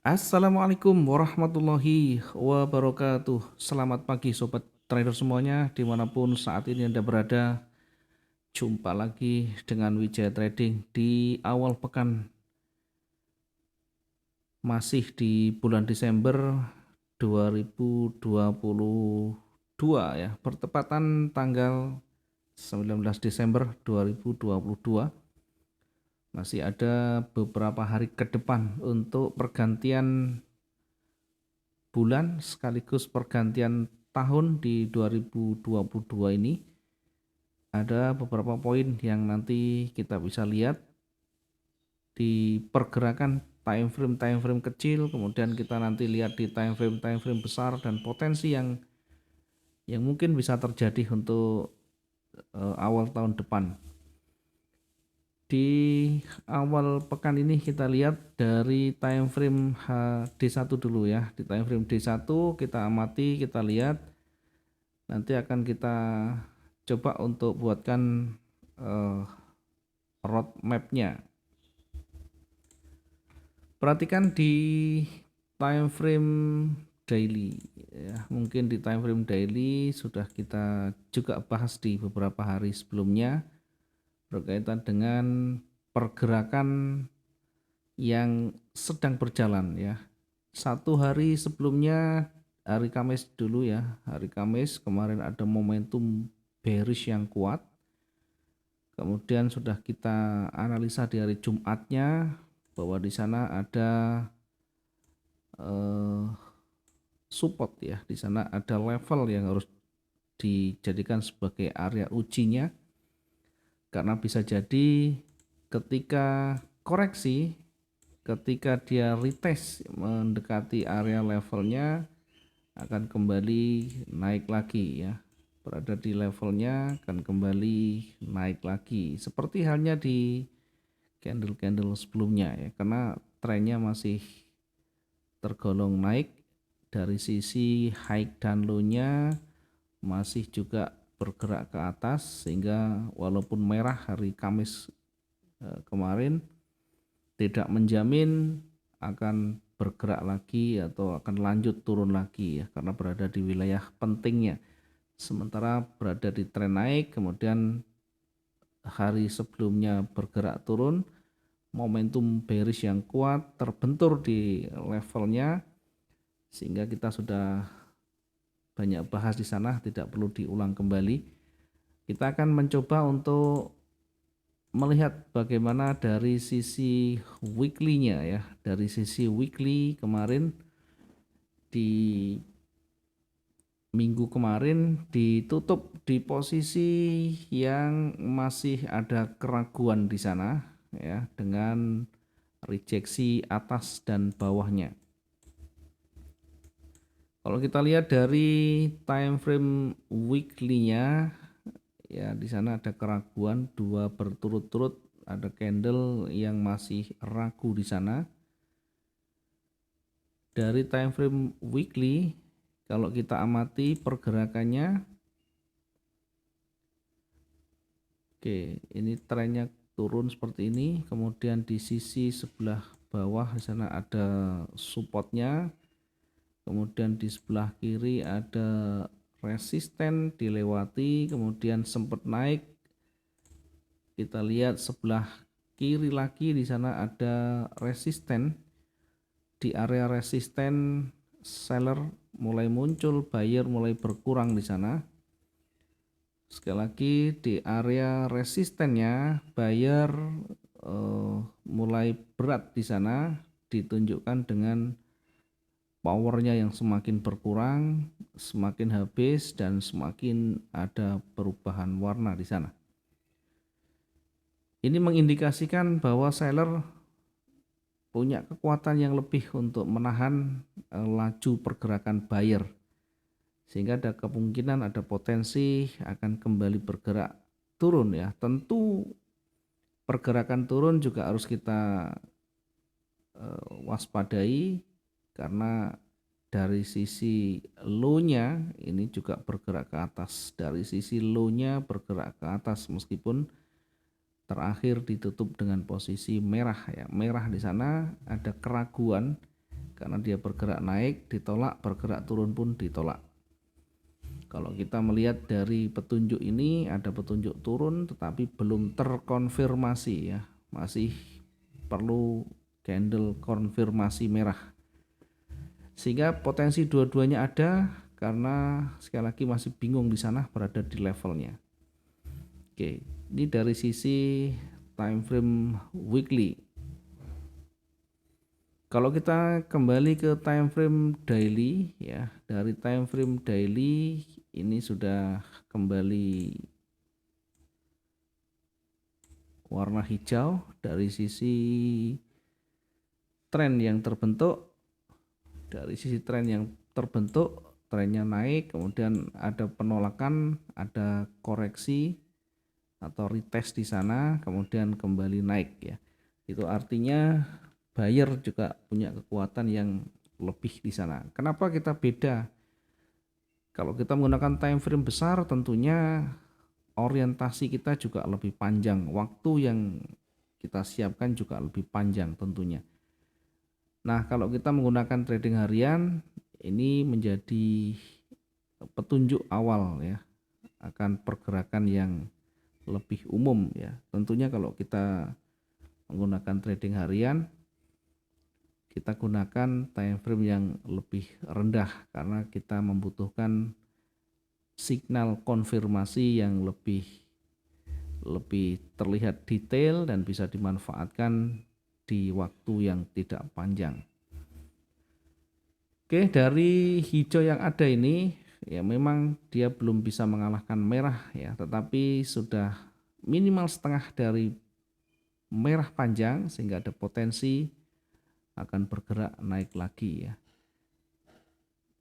Assalamualaikum warahmatullahi wabarakatuh. Selamat pagi sobat trader semuanya dimanapun saat ini Anda berada. Jumpa lagi dengan Wijaya Trading di awal pekan, masih di bulan Desember 2022 ya, bertepatan tanggal 19 Desember 2022. Masih ada beberapa hari ke depan untuk pergantian bulan sekaligus pergantian tahun di 2022 ini. Ada beberapa poin yang nanti kita bisa lihat di pergerakan time frame kecil, kemudian kita nanti lihat di time frame besar, dan potensi yang mungkin bisa terjadi untuk awal tahun depan. Di awal pekan ini kita lihat dari time frame D1 dulu ya. Di time frame D1 kita amati, kita lihat, nanti akan kita coba untuk buatkan roadmap-nya. Perhatikan di time frame daily ya. Mungkin di time frame daily sudah kita juga bahas di beberapa hari sebelumnya berkaitan dengan pergerakan yang sedang berjalan ya. Satu hari sebelumnya, hari Kamis dulu ya. Hari Kamis kemarin ada momentum bearish yang kuat. Kemudian sudah kita analisa di hari Jumatnya bahwa di sana ada support ya. Di sana ada level yang harus dijadikan sebagai area ujinya, karena bisa jadi ketika koreksi, ketika dia retest mendekati area levelnya akan kembali naik lagi ya, berada di levelnya akan kembali naik lagi seperti halnya di candle-candle sebelumnya ya, karena trennya masih tergolong naik dari sisi high dan low-nya, masih juga bergerak ke atas, sehingga walaupun merah hari Kamis kemarin tidak menjamin akan bergerak lagi atau akan lanjut turun lagi ya, karena berada di wilayah pentingnya. Sementara berada di tren naik, kemudian hari sebelumnya bergerak turun, momentum bearish yang kuat terbentur di levelnya, sehingga kita sudah banyak bahas di sana, tidak perlu diulang kembali. Kita akan mencoba untuk melihat bagaimana dari sisi weekly-nya ya. Dari sisi weekly kemarin, di minggu kemarin ditutup di posisi yang masih ada keraguan di sana ya, dengan rejeksi atas dan bawahnya. Kalau kita lihat dari time frame weekly-nya ya, di sana ada keraguan dua berturut-turut, ada candle yang masih ragu di sana. Dari time frame weekly, kalau kita amati pergerakannya, oke, ini trennya turun seperti ini. Kemudian di sisi sebelah bawah di sana ada supportnya. Kemudian di sebelah kiri ada resisten dilewati, kemudian sempat naik. Kita lihat sebelah kiri lagi, di sana ada resisten. Di area resisten seller mulai muncul, buyer mulai berkurang di sana. Sekali lagi di area resistennya buyer mulai berat di sana, ditunjukkan dengan powernya yang semakin berkurang, semakin habis, dan semakin ada perubahan warna di sana. Ini mengindikasikan bahwa seller punya kekuatan yang lebih untuk menahan laju pergerakan buyer, sehingga ada kemungkinan, ada potensi akan kembali bergerak turun ya. Tentu pergerakan turun juga harus kita waspadai, karena dari sisi low-nya ini juga bergerak ke atas. Dari sisi low-nya bergerak ke atas, meskipun terakhir ditutup dengan posisi merah ya. Merah di sana ada keraguan karena dia bergerak naik ditolak, bergerak turun pun ditolak. Kalau kita melihat dari petunjuk ini ada petunjuk turun tetapi belum terkonfirmasi ya, masih perlu candle konfirmasi merah, sehingga potensi dua-duanya ada karena sekali lagi masih bingung di sana berada di levelnya. Oke, ini dari sisi time frame weekly. Kalau kita kembali ke time frame daily ya, dari time frame daily ini sudah kembali warna hijau dari sisi tren yang terbentuk. Dari sisi tren yang terbentuk, trennya naik, kemudian ada penolakan, ada koreksi atau retest di sana, kemudian kembali naik ya. Itu artinya buyer juga punya kekuatan yang lebih di sana. Kenapa kita beda? Kalau kita menggunakan time frame besar, tentunya orientasi kita juga lebih panjang, waktu yang kita siapkan juga lebih panjang tentunya. Nah, kalau kita menggunakan trading harian, ini menjadi petunjuk awal ya akan pergerakan yang lebih umum ya. Tentunya kalau kita menggunakan trading harian, kita gunakan time frame yang lebih rendah karena kita membutuhkan signal konfirmasi yang lebih terlihat detail dan bisa dimanfaatkan di waktu yang tidak panjang. Oke, dari hijau yang ada ini ya memang dia belum bisa mengalahkan merah ya, tetapi sudah minimal setengah dari merah panjang sehingga ada potensi akan bergerak naik lagi ya.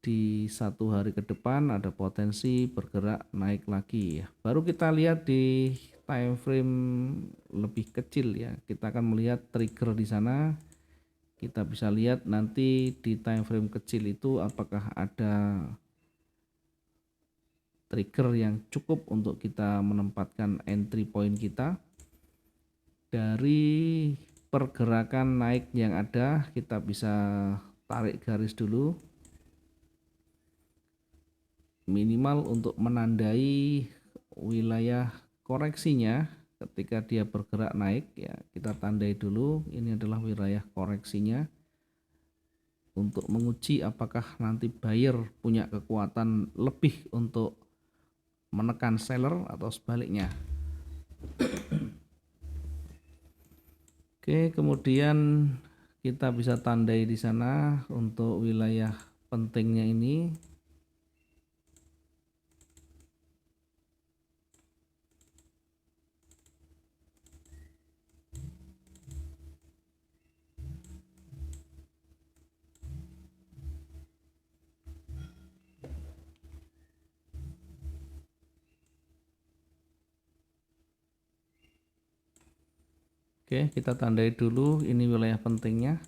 Di satu hari ke depan ada potensi bergerak naik lagi ya. Baru kita lihat di time frame lebih kecil ya. Kita akan melihat trigger di sana. Kita bisa lihat nanti di time frame kecil itu apakah ada trigger yang cukup untuk kita menempatkan entry point kita. Dari pergerakan naik yang ada kita bisa tarik garis dulu minimal untuk menandai wilayah koreksinya. Ketika dia bergerak naik ya kita tandai dulu ini adalah wilayah koreksinya untuk menguji apakah nanti buyer punya kekuatan lebih untuk menekan seller atau sebaliknya. Oke, kemudian kita bisa tandai di sana untuk wilayah pentingnya ini. Oke, kita tandai dulu ini wilayah pentingnya.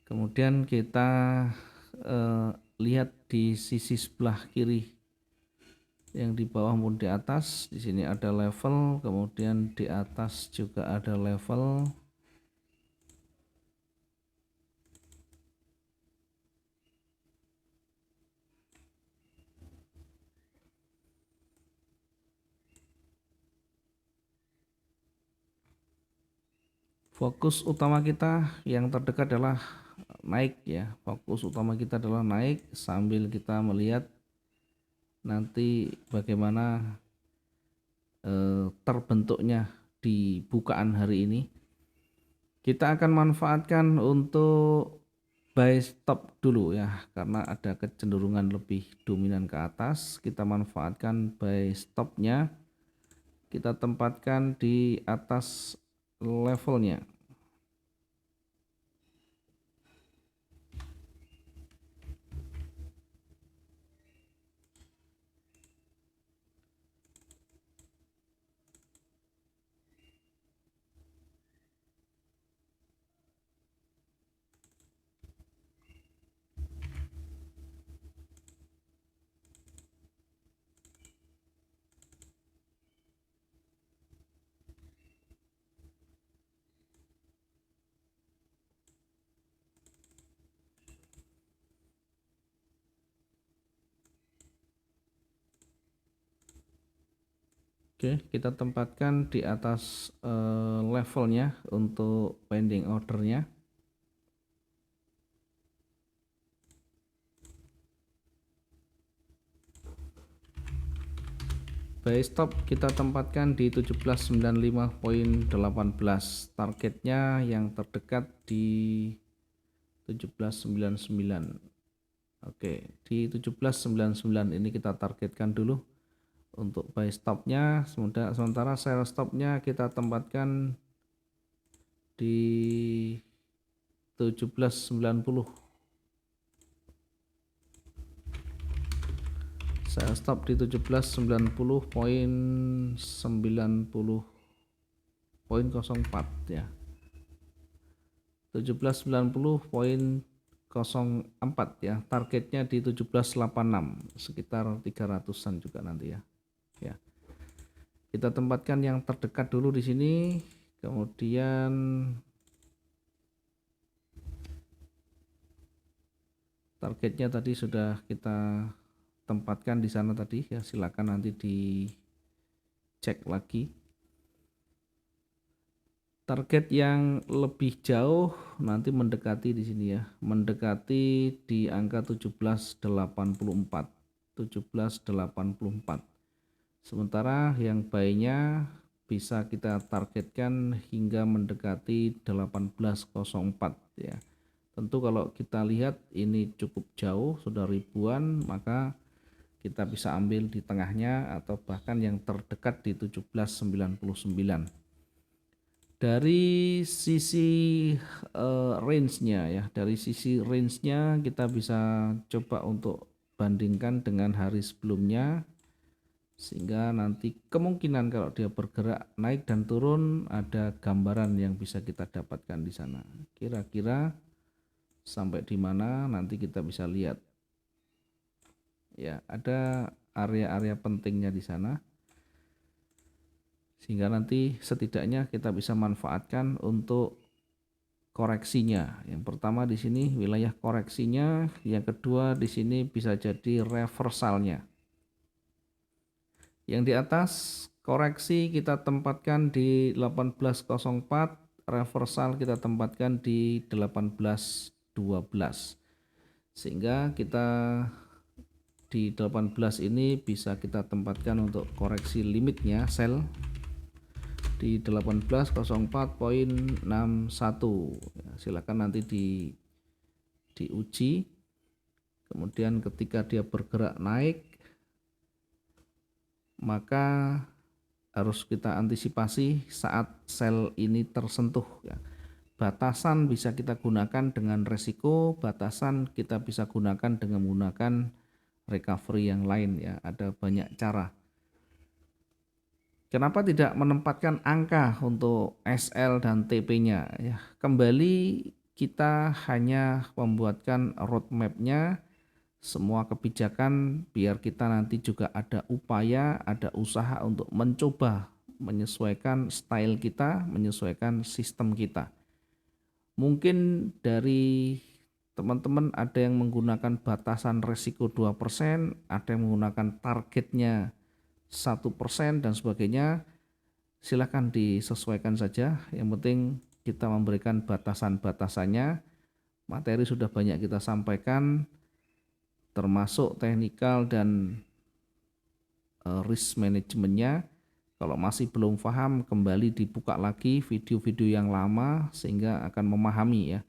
Kemudian kita lihat di sisi sebelah kiri yang di bawah maupun di atas. Di sini ada level, kemudian di atas juga ada level. Fokus utama kita yang terdekat adalah naik ya. Fokus utama kita adalah naik sambil kita melihat nanti bagaimana terbentuknya di bukaan hari ini. Kita akan manfaatkan untuk buy stop dulu ya karena ada kecenderungan lebih dominan ke atas. Kita manfaatkan buy stopnya, kita tempatkan di atas levelnya. Oke, kita tempatkan di atas levelnya untuk pending ordernya. Buy stop kita tempatkan di 1795.18. Targetnya yang terdekat di 1799. Oke, di 1799 ini kita targetkan dulu untuk buy stopnya. Sementara sell stopnya kita tempatkan di 1790. Saya stop di 1790.90.04 ya. 1790.04 ya. Targetnya di 1786, sekitar 300-an juga nanti ya. Ya. Kita tempatkan yang terdekat dulu di sini. Kemudian targetnya tadi sudah kita tempatkan di sana tadi ya, silakan nanti dicek lagi. Target yang lebih jauh nanti mendekati di sini ya, mendekati di angka 1784. Sementara yang buy-nya bisa kita targetkan hingga mendekati 1804 ya. Tentu kalau kita lihat ini cukup jauh, sudah ribuan, maka kita bisa ambil di tengahnya atau bahkan yang terdekat di 1799. Dari sisi range-nya ya, dari sisi range-nya kita bisa coba untuk bandingkan dengan hari sebelumnya, sehingga nanti kemungkinan kalau dia bergerak naik dan turun ada gambaran yang bisa kita dapatkan di sana. Kira-kira sampai di mana nanti kita bisa lihat. Ya, ada area-area pentingnya di sana, sehingga nanti setidaknya kita bisa manfaatkan untuk koreksinya. Yang pertama di sini wilayah koreksinya, yang kedua di sini bisa jadi reversalnya. Yang di atas koreksi kita tempatkan di 1804, reversal kita tempatkan di 1812. Sehingga kita di 18 ini bisa kita tempatkan untuk koreksi limitnya sell di 1804.61. Ya, silakan nanti diuji. Kemudian ketika dia bergerak naik, maka harus kita antisipasi saat sell ini tersentuh ya. Batasan bisa kita gunakan dengan resiko, batasan kita bisa gunakan dengan menggunakan recovery yang lain ya. Ada banyak cara. Kenapa tidak menempatkan angka untuk SL dan TP-nya ya? Kembali kita hanya membuatkan roadmap-nya, semua kebijakan biar kita nanti juga ada upaya, ada usaha untuk mencoba menyesuaikan style kita, menyesuaikan sistem kita. Mungkin dari teman-teman ada yang menggunakan batasan resiko 2%, ada yang menggunakan targetnya 1% dan sebagainya. Silakan disesuaikan saja. Yang penting kita memberikan batasan-batasannya. Materi sudah banyak kita sampaikan, termasuk teknikal dan risk manajemennya. Kalau masih belum paham, kembali dibuka lagi video-video yang lama sehingga akan memahami ya.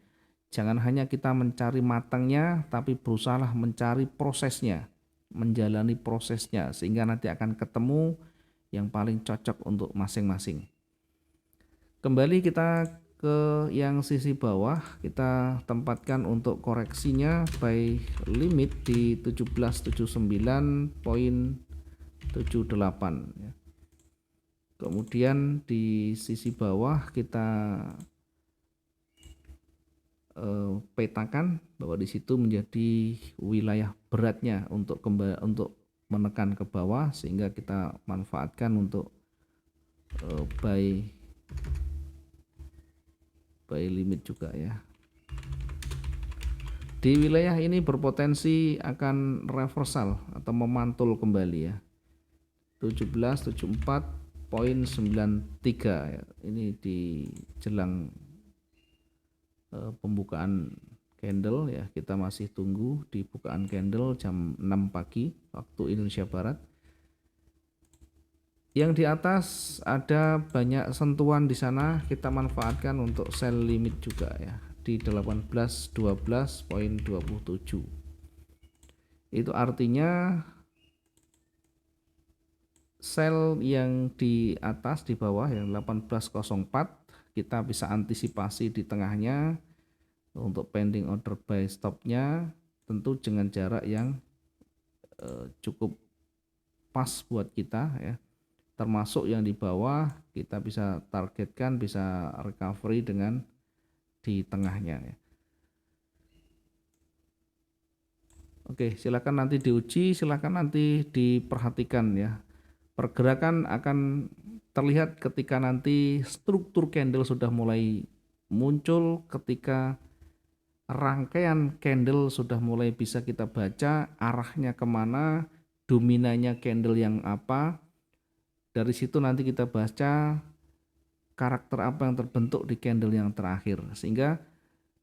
Jangan hanya kita mencari matangnya, tapi berusahalah mencari prosesnya, menjalani prosesnya, sehingga nanti akan ketemu yang paling cocok untuk masing-masing. Kembali kita ke yang sisi bawah, kita tempatkan untuk koreksinya by limit di 1779.78 ya. Kemudian di sisi bawah kita petakan bahwa di situ menjadi wilayah beratnya untuk menekan ke bawah, sehingga kita manfaatkan untuk buy limit juga ya. Di wilayah ini berpotensi akan reversal atau memantul kembali ya. 1774,93 ya. Ini di jelang pembukaan candle ya. Kita masih tunggu di bukaan candle jam 6 pagi waktu Indonesia Barat. Yang di atas ada banyak sentuhan di sana, kita manfaatkan untuk sell limit juga ya di 1812.27. Itu artinya sell yang di atas di bawah yang 1804 kita bisa antisipasi di tengahnya untuk pending order buy stopnya, tentu dengan jarak yang cukup pas buat kita ya. Termasuk yang di bawah kita bisa targetkan bisa recovery dengan di tengahnya ya. Oke, silakan nanti diuji, silakan nanti diperhatikan ya. Pergerakan akan terlihat ketika nanti struktur candle sudah mulai muncul, ketika rangkaian candle sudah mulai bisa kita baca arahnya kemana, dominannya candle yang apa. Dari situ nanti kita baca karakter apa yang terbentuk di candle yang terakhir, sehingga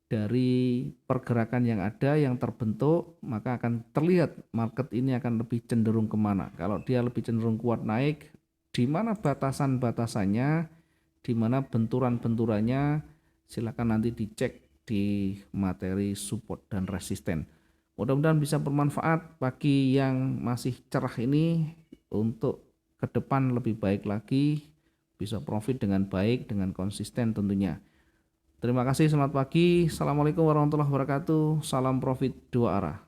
dari pergerakan yang ada yang terbentuk maka akan terlihat market ini akan lebih cenderung kemana. Kalau dia lebih cenderung kuat naik, di mana batasan-batasannya, di mana benturan-benturannya, silakan nanti dicek di materi support dan resisten. Mudah-mudahan bisa bermanfaat bagi yang masih cerah ini untuk ke depan lebih baik lagi, bisa profit dengan baik, dengan konsisten tentunya. Terima kasih, selamat pagi. Assalamualaikum warahmatullahi wabarakatuh. Salam profit dua arah.